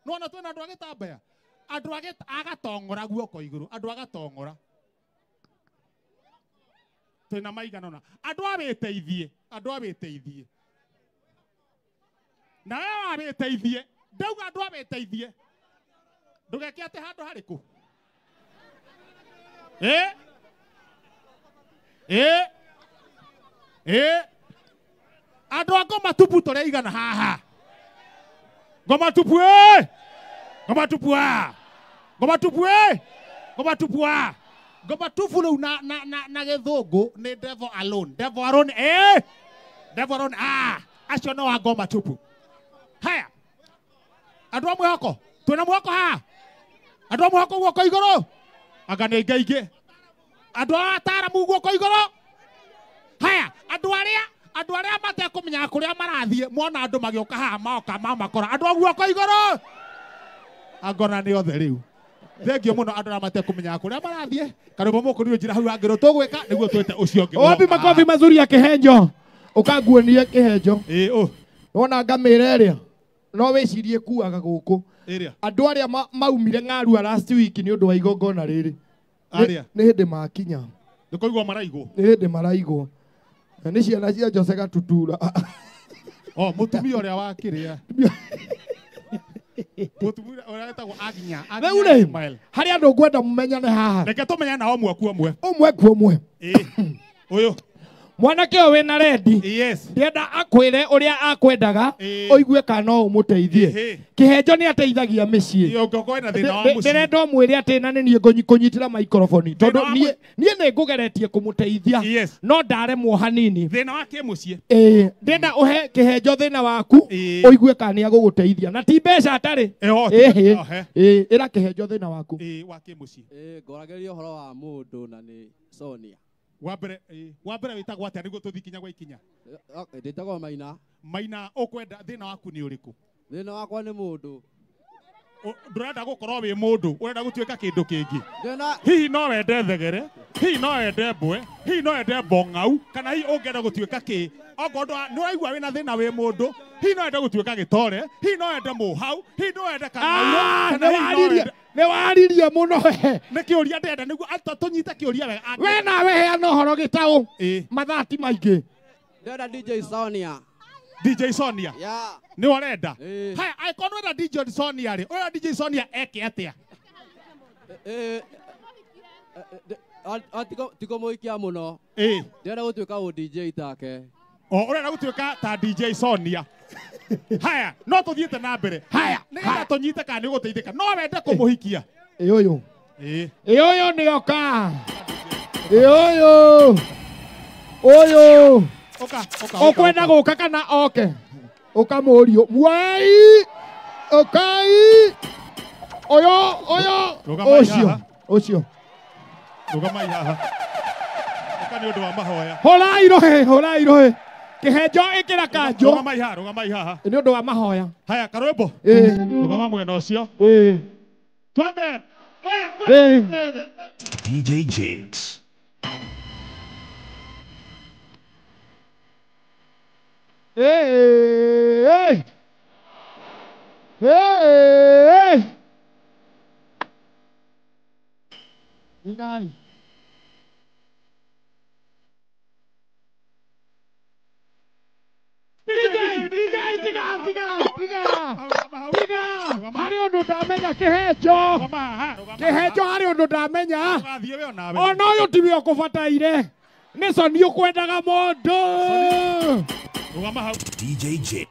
Nona twena andu agitambaya. Andu agatongora guoko iguru. Andu agatongora. Twena maigana ona. Andu abiteithie. Andu abiteithie. Na wewe abiteithie. Ndauga andu abiteithie. Ndugeke ate handu hariku. Andu ngoma tupu tore igana haha. Ngoma tupu Ngoma tupu Ngoma tupu Ngoma tupu Ngoma tupu lu na githungu ni devil alone. Devil alone Devil alone acio no ngoma tupu. Haya. Andu amwe hoko. Twina mwako ha. Andu amwe hoko guoko iguru. Anga ni ngaige. Andu ataramu guoko iguru. Haya, andu aria matekumenya kuria marathie mona andu magioka haha maoka mamakora andu guoko iguru. Angona ni othe riu. Thengio muno andu aria matekumenya kuria marathie. Karumo muku ni njira hau angiro tugwika niguo twete ucio ngi. Wapi makofi mazuri ya kihenjo. Ukaguonia kihenjo. Wona ngamira iria. No wicirie kuaga guku. Andu aria maumire ng'arua last week ni undu wa igongona riri. Ni hindi makinya. Ndikoigwa maraigwo. Ni hindi maraigwo. Ni ciana cia Jose Gatutura. Mutumia uria wa kiria. Mutumia uria etagwo Aginya. Weure. Hari andu ngwenda mumenyane haha. Reke tumenyane na omwe ku omwe. Omwe ku omwe. Uyu. Mwanake we na rendi. Yes. Ndienda akwire uria akwendaga oigue kana no umuteithie. Kihenjo ni ateithagia micii. Yo ngoko ina thina wa mucii. Ndirenda mwire ati na ni kunyitira microphone. Tondu nie ngugeretie kumuteithia. No ndaremwo hanini. Thina wa kimucii. Ndienda uhe kihenjo thina waku oigue kana ni aguguteithia. Na ti mbeca atari. Ira kihenjo thina waku. Wa kimucii. Ngorageria uhoro wa mundu na ni Sonia. Wambere witagwo atia niguo tuthikinya gwa ikinya. Nditagwo Maina. Maina ukwenda thina waku ni uriku? Thina wakwa ni mundu. Ndurenda gukorwo wi mundu, urenda gutuika kindu kingi. Hihi no wende thegere, hihi no wende mbwe, hihi no wende bong'au, kana hihi ungenda gutuika ki? Ogondo ni uraigua wina thina wi mundu, hihi no wende gutuika gitore, hihi no wende muhau, hihi no wende kana ni waririe muno he. Ni kiuria ndenda niguo tunyite kiuria wega. We nawe heana uhoro gitau mathati maingi. Ndenda DJ Sonia. DJ Sonia. Yeah. Ni warenda. Hai aikono na DJ Sonia ri. Oya DJ Sonia eke atia. Tiko muikia muno. Ndenda gutuika u DJ take. Urenda gutuika ta DJ Sonia. Haya, no tuthiete na mbere. Haya, nigetha tunyite kana ni guteithika. No wende kumuhikia. Uyu ni oka. Uyu. Okwenda guka kana oke. Oka murio. Mwai. Okai. Oyo. Ucio. Rugamai haha. Oka ni undu wa mahoya. Hola irohe. Kihenjo ikira kanjo. Rugamai haha. Ni undu wa mahoya. Haya karwimbo. Rugama mwena ucio. Twende. DJ Jakes. Hey. Ngai. Hari undu ndamenya kihenjo. Kihenjo hari undu ndamenya. Ona uyu tiwe ukubataire. Ni Soni ukwendaga mundu. DJ J.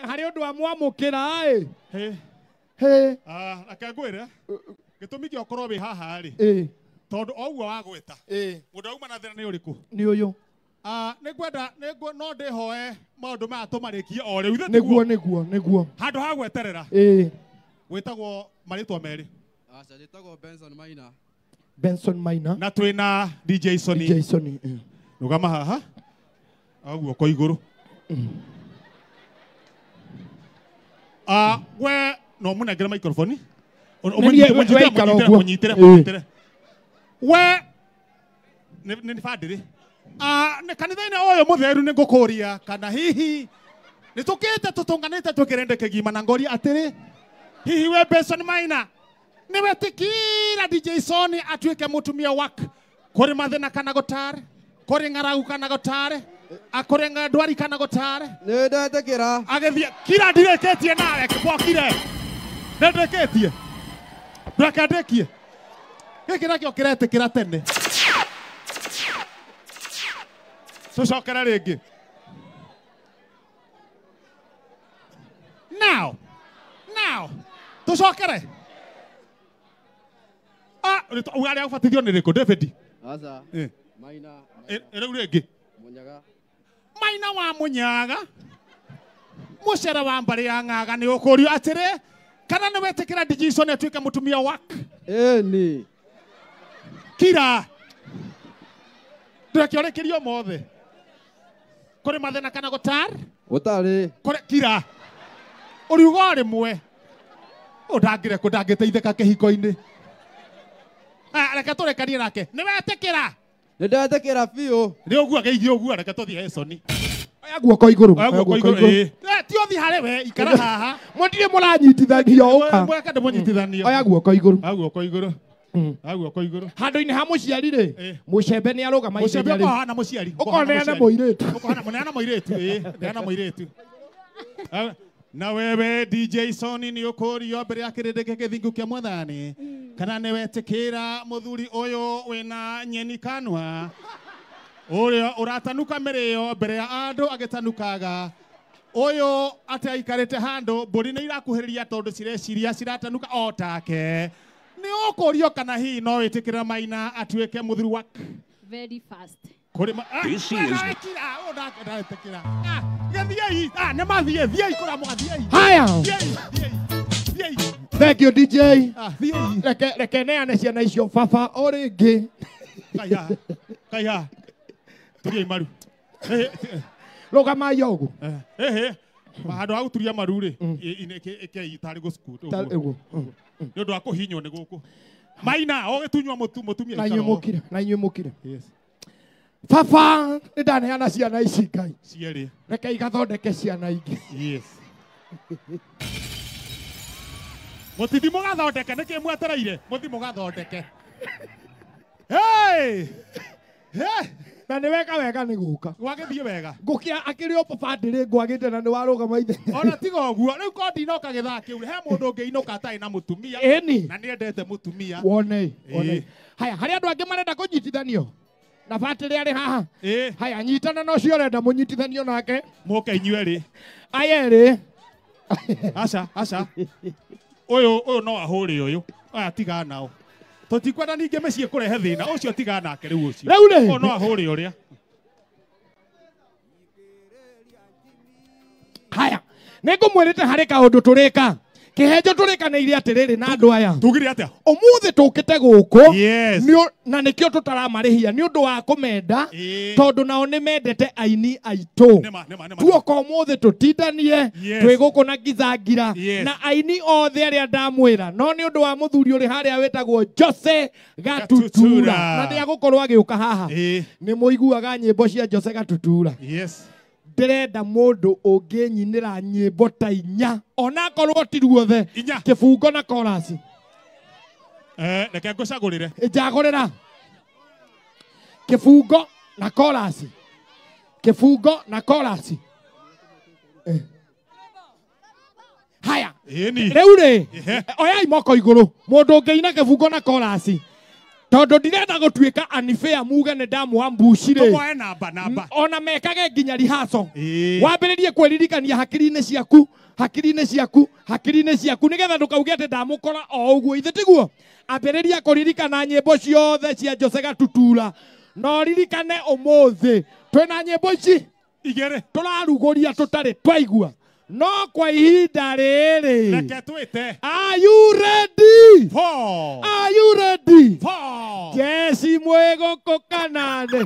Hari undu amwamukira akangwira gitumi kio korwo wi haha ri tondu oguo wagweta mundu auma na thina ni uriku ni uyu nigwenda no ndihoe maundu maya tumarikie o riu niguo handu ha gweterera witagwo maritwa meri Njĩtagwo Benson Maina na twina DJ Soni rugama haha oguo ko iguru we no munengere microphone umunyitire we ni fadiri ne kanitha-ini uyu mutheru ni ngukuria kana hihi ni tukite tutunganite tukirendeke gima na ngori atiri Hihi we Benson Maina. Niwe tikira DJ Sony atuike mutumia wak. Kore mathina kana gotare. Kore ngaragu kana gotare. Akore ndwari kana gotare. Nĩndetekera. Agethia kira ndireketie nawe kibokire. Ndeketie. Ndakadekie. Gĩkĩ nakĩo kĩretekera tene. Tucokera rĩngĩ. Now. Tucokere. Ugaria ubatithio nĩ rĩkũ David? Aca. Maina. Rĩu rĩngĩ. Munyaga. Maina wa Munyaga. Mũcere wa mbarĩ ya Ng'aga nĩ ũkũrio atĩrĩ. Kana nĩ wetĩkĩra DJ Sony atuĩke mũtumia wak? Ĩni. Kira. Ndĩrakĩorekerio mothe. Kũrĩ mathĩna kana gũtar? Gũtarĩ. Kũrĩ kira. Ũriugo rĩmwe. Ũndangĩre kũndangĩteithĩka kĩhiko-inĩ. Reke tũrekanie nake. Nĩ wetĩkĩra? Nĩndetekera biũ. Nĩ ũguo geithio ũguo reke tũthiĩ Hesoni. Oya guoko igũrũ. Oya guoko igũrũ. Ti ũthi harĩ we ikara haha. Mũndirĩ mũranyitithanio ũka. Mweka ndĩmũnyitithanio. Oya guoko igũrũ. Oya guoko igũrũ. Guoko igũrũ. Handũ-inĩ ha mũciari rĩ, mũcembe nĩ arũgama mũcembe ũkahana mũciari. Ũkoneana mũirĩtu. Ũkahana mũneana mũirĩtu. Neana mũirĩtu. Na wewe DJ Sony nĩ ũkũrio mbere ya kĩrĩndĩ gĩkĩ kĩa Mwathani. Kana nĩ wetĩkĩra mũthuri ũyũ wĩna nyeni kanua. Ũrĩa ũratanuka mĩrĩo mbere ya andũ agĩtanukaga. Ũyũ atĩ aikarĩte handũ mbũri nĩ irakuhĩrĩria tondũ cireciria ciratanuka o take. Nĩ ũkũrio kana hihi no wĩtĩkĩra Maina atuĩke mũthuri wak? Very fast. This is Haya. Thank you DJ. Reke neane ciana icio baba o rĩngĩ. Kaya. Turia maru. Rũgama yogu. Handũ ha gũturia maru rĩ ĩke itarĩ go school. Nĩ ũndũ wa kũhinywo nĩ gũkũ. Maina ũgĩtunywa mũtumia. Na inyuĩ mũkire. Yes. Baba nĩ ndaneana ciana ici Ngai. Cierĩ. Reke igathondeke ciana ingĩ. Yes. Mũtithimo gathondeke nĩkĩ mwetereire? Mũthimo gathondeke. Hey! Na nĩ wega nĩ gũka. Gwagĩthiĩ wega. Ngũkĩa akĩrĩ o baba ndĩrĩ ngwagĩte na nĩ warũgama ithenya. Ona tiga ũguo rĩu kondi inoka gĩthaa kĩu he mũndũ ũngĩinũka atarĩ na mũtumia. Ĩni. Na nĩendete mũtumia. Wone. Haya harĩ andũ angĩ marenda kũnyitithanio. Na batĩrĩ arĩ haha. Haya nyitana no cio ũrenda mũnyitithanio nake. Mũke inyuerĩ. Ayerĩ. Aca. Ũyũ no ahũrĩ ũyũ. Aya tiga nao. Tũtikwenda ningĩ mĩciĩ kũrehe thĩna ũcio tiga nake rĩu ũcio. Rĩu rĩ. Ũyũ no ahũrĩ ũrĩa. Haya. Nĩngũmwĩrĩte harĩ kaũndũ tũrĩka. Kĩhenjo tũrĩkanĩire atĩrĩrĩ na andũ aya. Tugire atĩa? Ũmũthĩ tũkĩte gũkũ. Yes. Na nĩkĩo tũtaramarĩhia nĩ ũndũ wa kũmenda. Tondũ nao nĩ mendete aini aitũ. Tuoka ũmũthĩ tũtindanie. Twĩ gũkũ na ngithangira. Na aini othe arĩa ndamwĩra. No nĩ ũndũ wa mũthuri ũrĩ harĩa wĩtagwo Jose Gatutura. Na nĩ agũkorwo agĩũka haha. Nĩ mũiguaga nyĩmbo cia Jose Gatutura. Yes. Ndĩrenda mũndũ ũngĩnyinĩra nyĩmbo ta inya ona korwo ti ruothe kĩbungo na chorus. Reke ngũcagũrĩre. Njagũrĩra kĩbungo na chorus. Kĩbungo na chorus. Haya. Rĩu rĩ oyai moko igũrũ mũndũ ũngĩina kĩbungo na chorus. Tondũ ndirenda gũtuĩka unfair muge nĩ ndamwambuci rĩ. Tũmoe namba. Ona mekage nginya rihaco. Wambĩrĩrie kwĩririkania hakiri-inĩ ciaku nĩgetha ndũkauge atĩ ndamũkora o ũguo ithe tiguo. Ambĩrĩria kũririkana nyĩmbo ciothe cia Jose Gatutura. No ririkane ũmũthĩ twĩna nyĩmbo ici igĩrĩ tũrarugũria tũtarĩ twaigua. No kwa ihinda rĩrĩ. Reke twĩte. Are you ready? Are you ready? Jesse Mwegoko Kanande.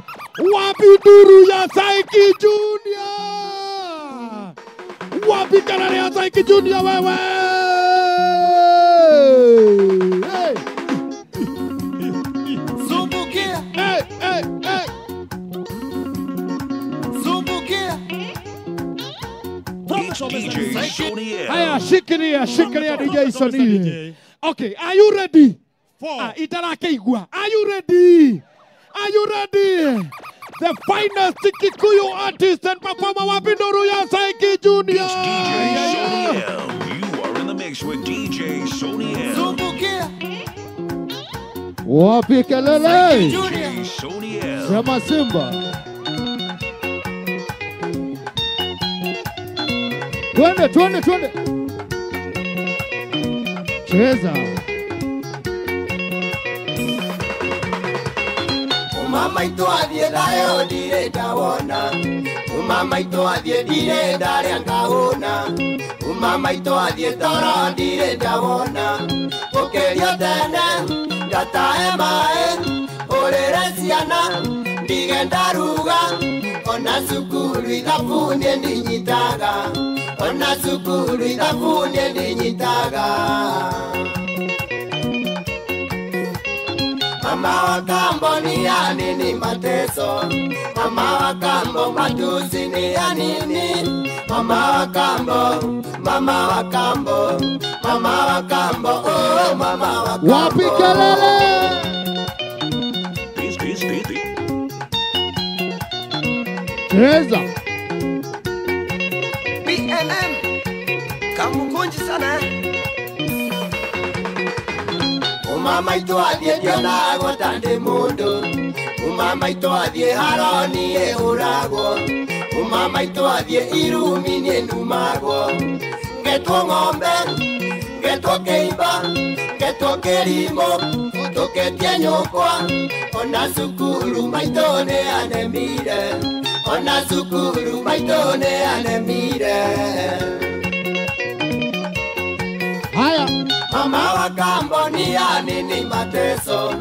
Wapi nduru ya Saiki Junior? Wapi kelele ya Saiki Junior wewe? Hey. Zumbukia. Hey. Zumbukia. DJ Sony. Haya. Shikilia DJ Sonny. Okay, are you ready? 4. Itarakeigua. Are you ready? Are you ready? The finest Kikuyu artist and performer Wapindoru ya Saiki Junior. It's DJ Sonny L. You are in the mix with DJ Sonny L. Wapi kelele? DJ Sonny L. Sema Simba. Twende. Cheza. Mama ito adie dayo dire dawona. Mama ito adie dire dare angahona. Mama ito adie toro dire dawona. Pokeria tene gata emae. Oreresiana digendaruga. Ona sukuru idafune ndinyitaga. Ona sukuru idafune ndinyitaga. Mama wa kambo ni ya nini mateso. Mama wa kambo matusi ni ya nini. Mama wa kambo. Oh mama wa kambo. Wapi kelele? Cheza. BNM Kamukunji sana. Mama ito adie diona gotande mundo. Mama ito adie haroni e urago. Mama ito adie irumini e numago. Geto ngombe, geto keiba, geto kerimo, toke tianyokwa. Ona sukuru maitone anemire. Ona sukuru maitone anemire. Haya. Mama wa kambo ni ya nini mateso.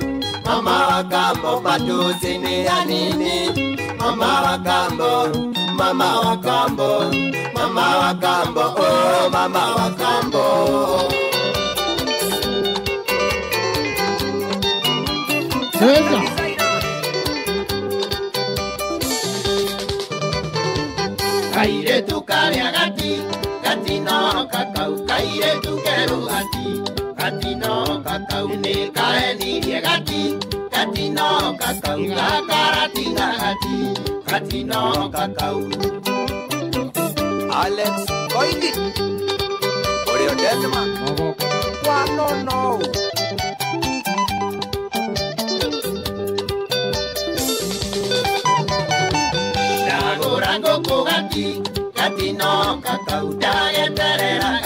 Mama wa kambo matusi ni ya nini. Mama wa kambo. Oh mama wa kambo. Cheza. Kaire tu kare agati. Gati no kakau. Kaire tu keru gati. Gati no kakau. Ni kae ni gati. Gati no kakau. Kakarati na gati. Gati no kakau. Alex Koigi. Oreo Desma. No. Rango kugati, gati no kakau, dagenderera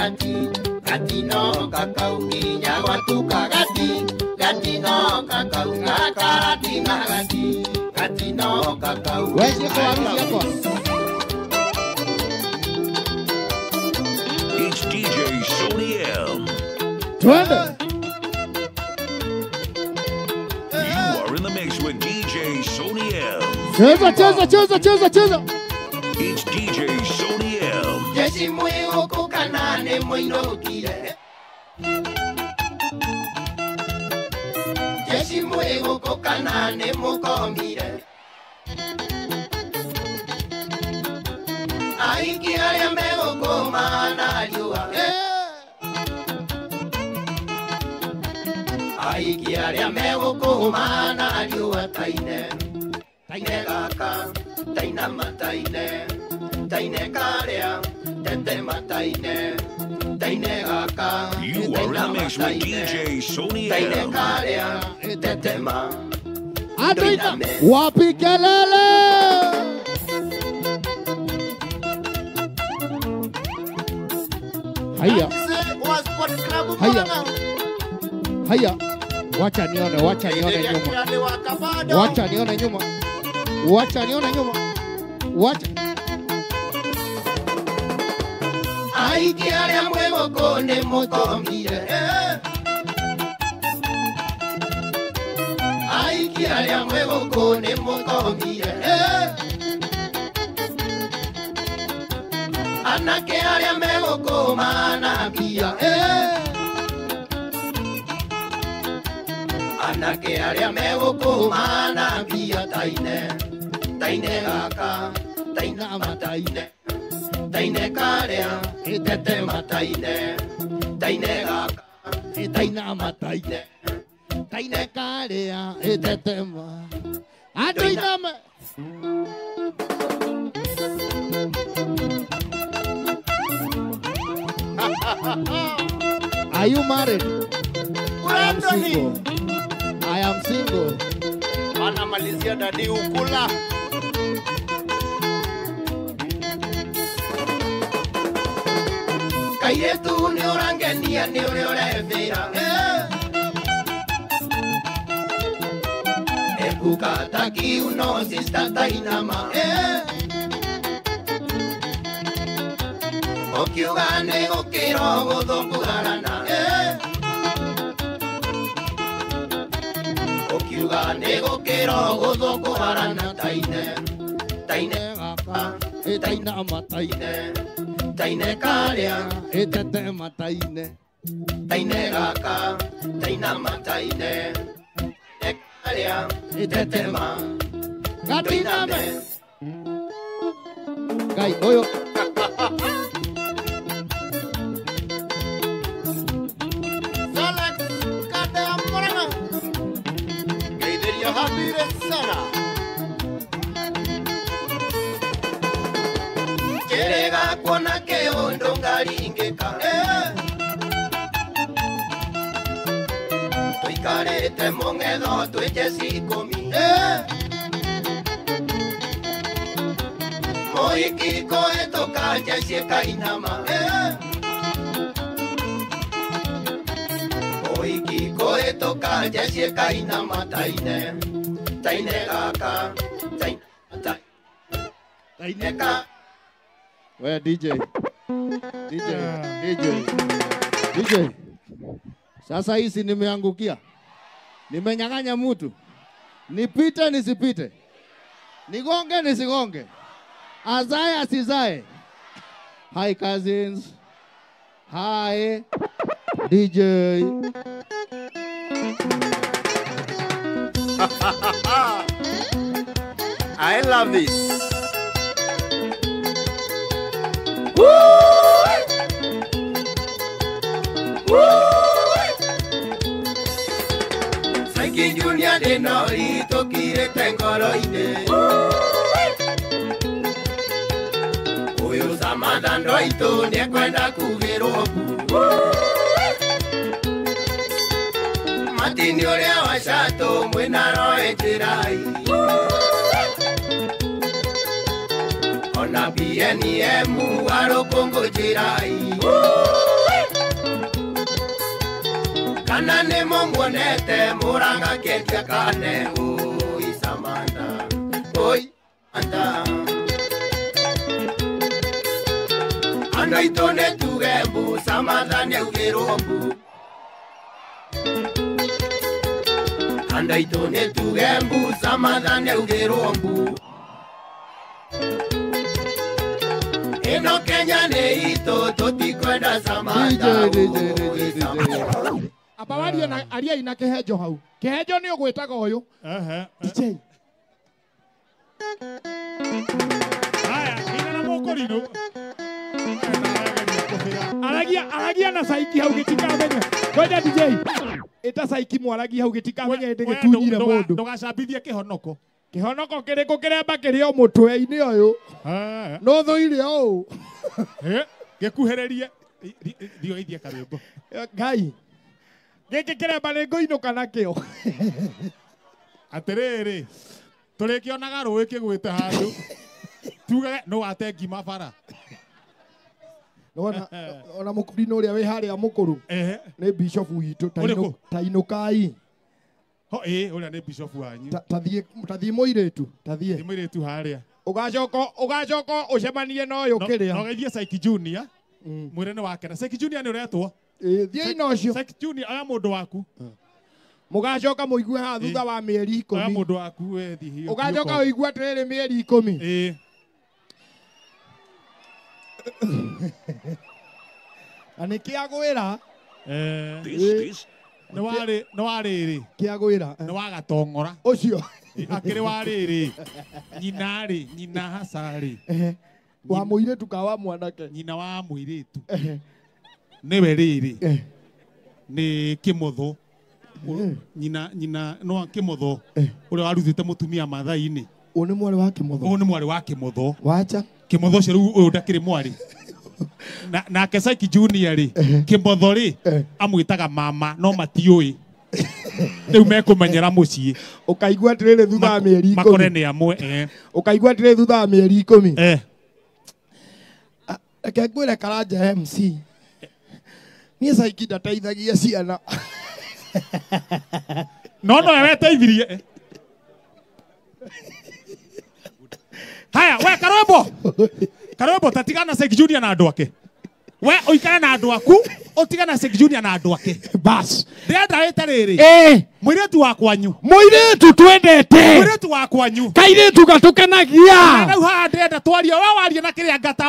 gati no kakau, kinya watuka gati no kakau, kakarati na gati no kakau. Wewe kwa hapo. It's DJ Sonny L. Twende. You are in the mix with DJ Sonny L. Cheza. It's DJ Sonny L. Jesi muigo kukanane muino kire. Jesi muigo kukanane mukomire. Aiki alia mego kumana jua. Aiki alia mego kumana jua taine. Taine gaka, taina mataine. Taine karea, tete mataine. Taine gaka, You are in the mix with DJ Sonny taine L. karea, tete ma. Adina. Wapi kelele? Haya. Wacha nione nyuma. Wacha. Ai kiaria mwego kone mukomire. Ai kiaria mwego kone mukomire. Anake aria mego komana pia. Anake aria mego komana pia taine. Taine gaka, taina mataine. Taine karea, Itetema taine, taine gaka, itainama taine, taine karea, itetema. Ando inama. Are you married? I am single. I am single. Ana malizia dadi ukula. Kairetu ni orangenia ni ore orevira. Ebukata ki uno sista tainama. Okiugane okiro godokugarana. Okiugane okiro godokugarana taine. Taine gaka, tainama taine. Taine karea, Itetema taine. taine gaka, tainama taine. Taine karea, itetema. Gatiname. Gai, oyo. Salak, kate amorana. Gaideria habire sana. Kerega kuona ke ondo ngaringeka. Tuikarete mongedo tueche sikomi. Moiki koe toka jesie kainama. Moiki koe toka jesie kainama taine. Taine gaka, taine taine. Taine ka. Wewe DJ. DJ. Sasa hizi nimeangukia. Nimenyang'anya mtu. Nipite nisipite. Nigonge nisigonge. Azae asizae. Hi cousins. Hi DJ. I love this. Saiki Junior de Norito kire tengoro ine. Uyu Samantha Ndoito ni kwenda kugirobu. Matini uria washato mwina roe jirai. Ona BNM waro Kongo jirai. Kana nemo mwonete muranga ketia kane. Oi Samantha, oi Samantha. Ndoito ne tugembu, Samantha ne ugirombu. Ndoito ne tugembu, Samantha ne ugirombu. Eno Kenya ne ito, totikwenda Samantha. Abawari aria ina kehejo hau. Kehejo ni ugwitaga uyu. DJ. Haya, ina na mokorino. Aragia na saiki hau gitikamenye. Kwenda DJ. Eta saiki mwaragia hau gitikamenye ndege tunyire mundu. Ndugacambithie kihonoko. Kihonoko kiriko kiremba kirio mutwe-ini uyu. No thuire u. Gikuhererie. Dio ithie karembo. Ngai. Giki kiremba ni nguinuka nakio. Atiriri. Turikionaga ruwi kigwite handu. Tuge no ate ngima bara. Ona mukurino uria wi haria mukuru ni bishop witu Tainukai. Ho uria ni bishop wanyu. Tathie muiretu tathie. Muiretu haria. Ugacoka ucemanie no uyu kiria. No githie Saiki Junior. Mwirene wake na Saiki Junior ni uretwo. Thie ino ucio. Saiki Junior aya mundu waku. Mugacoka muigue ha thutha wa mieri 10. Aya mundu waku we thihi. Ugacoka uigue atiriri mieri 10. Ani kiagwira no wari kiagwira no wagatongora ucio akiri wari nyina hasari Wa muiretu ka wa mwanake. Nyina wa muiretu. Niwe riri. Ni Kimotho. Nyina no Kimotho. Uri warutite mutumia Mathai-ini. Uyu ni mwari wa Kimotho. Uyu ni mwari wa Kimotho. Wacha. Kimotho ciru uyu ndakiri mwari. Na Kesaiki Junior ri. Kimotho ri amwitaga mama no matiui. Riu mekumenyera mucii. Ukaigua atiriri thutha wa mieri 10. Makore ni amwe Ukaigua atiriri thutha wa mieri 10. Eke ngwire Karanja MC. Niĩ Saiki ndateithagia ciana. No weteithirie. Haya, we Karwembo tatigana Saiki Junior na andu ake. We uikare na andu aku, utigana Saiki Junior na andu ake. Bas. Ndenda wete riri. Muiretu wa kwanyu. Muiretu twendete. Muiretu wa kwanyu. Kairetu gatukanagia. Na hau ndenda twaria wawaria na kiria ngata